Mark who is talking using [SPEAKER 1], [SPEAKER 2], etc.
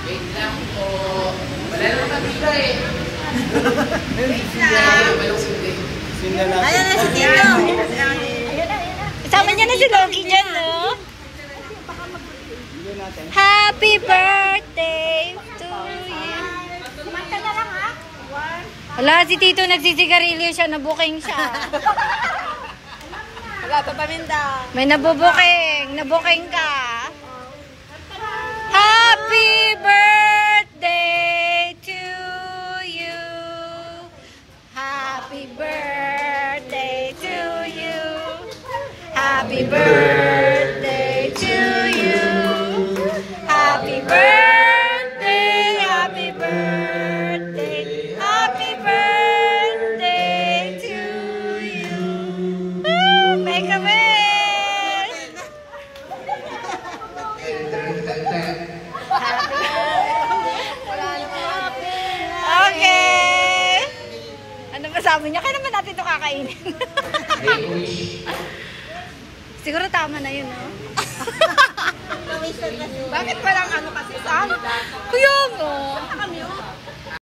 [SPEAKER 1] Wait lang po. Wala naman kabila eh. Wait lang. Walang sindi.
[SPEAKER 2] Ayan na si Tito.
[SPEAKER 3] Kasama niya na si Loki dyan, no? Happy birthday to you.
[SPEAKER 2] Kumanta na lang ha.
[SPEAKER 3] Wala, si Tito nagsisigarilyo siya, nabuking siya.
[SPEAKER 2] Wala pa paminda.
[SPEAKER 3] May nabuking ka. Happy birthday to you. Happy birthday to you. Happy birthday to you. Happy birthday, happy birthday, happy birthday to you. Make a wish. Okay. Ano ba sabi niya? Kaya naman natin ito kakainin. Siguro tama na yun, no?
[SPEAKER 2] Bakit parang ano kasi saan?
[SPEAKER 3] Kuya,